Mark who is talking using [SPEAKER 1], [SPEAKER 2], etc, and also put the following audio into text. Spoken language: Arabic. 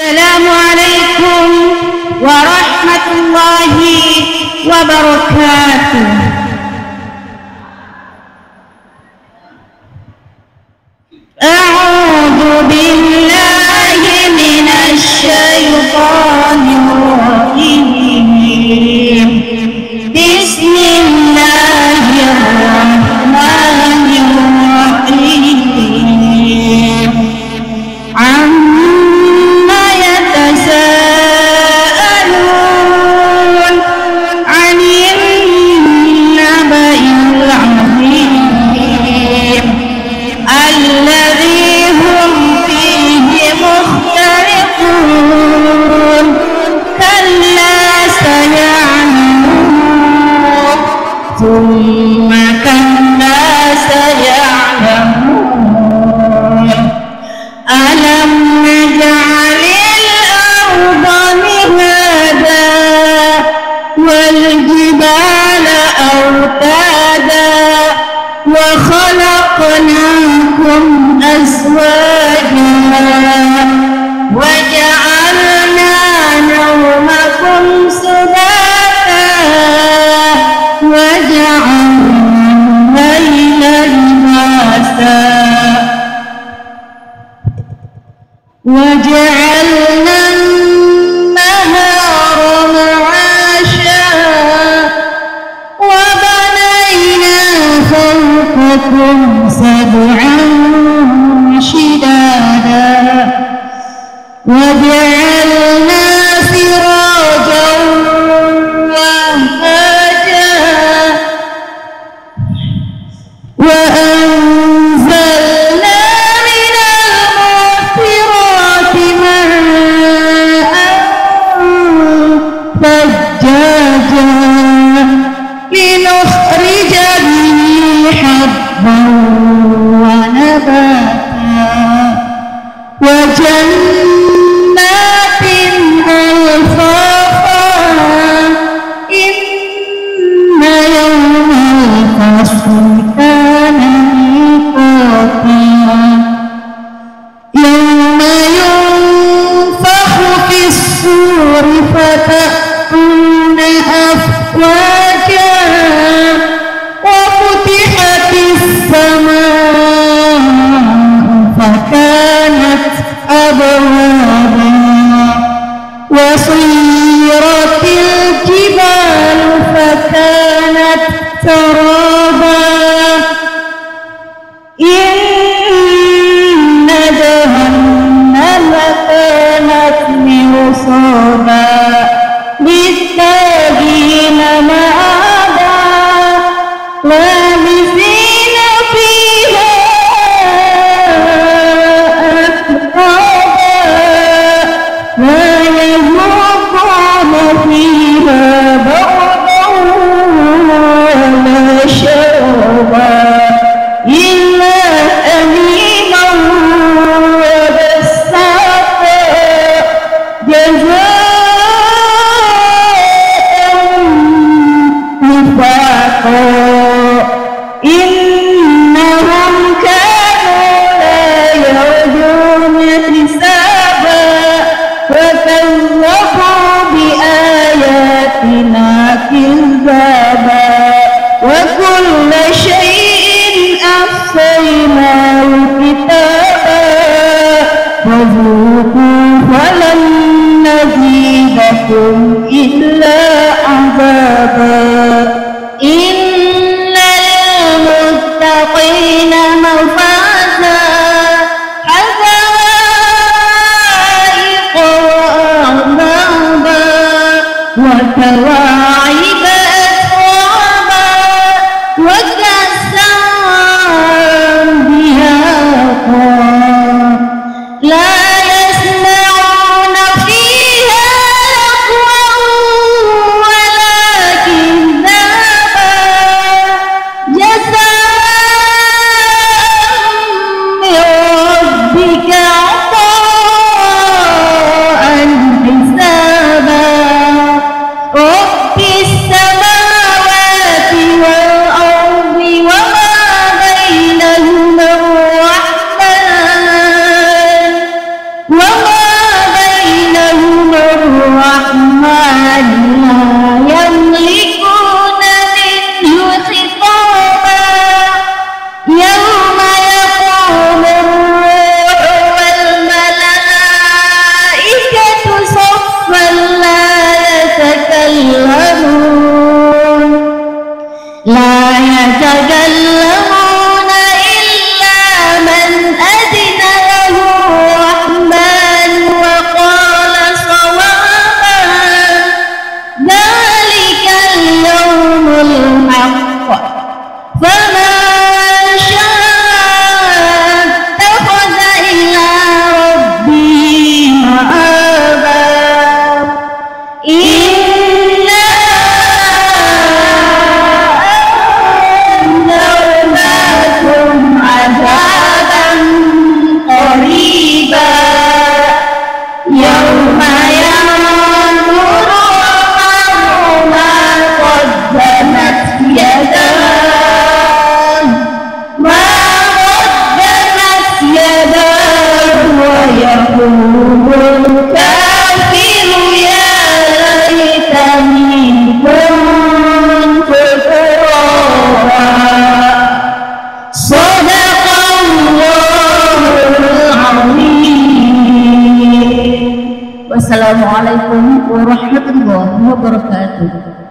[SPEAKER 1] السلام عليكم ورحمة الله وبركاته. أعوذ بالله من الشيطان الرجيم. بسم الله الرحمن الرحيم. عما يتساءلون عن النبأ العظيم الذي هم فيه مختلفون. كلا سيعلمون ثم كلا سيعلمون. ألم نجعل الأرض مهادا والجبال أوتادا وخلقناكم أزواجا وجعلنا نومكم سباتا وجعلنا الليل لباسا وجعلنا النهار معاشا وبنينا فوقكم سبعا شدادا وجعلنا سراجا وهاجا وأنزلنا من المعصرات ماء ثجاجا لنخرج به حبا ونباتا وجنات ألفافا. إن يوم الفصل كان ميقاتا. يوم ينفخ في الصور فتأتون أفواجا وفتحت السماء فكانت أبوابا وسيرت الجبال فكانت سرابا. إن جهنم كانت مرصادا للطاغين مآبا لابثين فيها أحقابا لا يذوقون فيها بردا ولا شرابا إلا حميما وغساقا جزاء وفاقا. إنهم كانوا لا يرجون حسابا وكذبوا بآياتنا كذابا وكل شيء أحصيناه كتابا فذوقوا فلن نزيدكم إلا عذابا. لا يتكلمون إلا من أذن له الرحمن وقال صوابا ذلك اليوم الحق فمن شاء اتخذ إلى ربه مآبا إنا أنذرناكم عذابا قريبا يوم ينظر المرء ما قدمت يداه ويقول الكافر يا ليتني كنت ترابا صدق الله العظيم. Wassalamualaikum warahmatullahi wabarakatuh.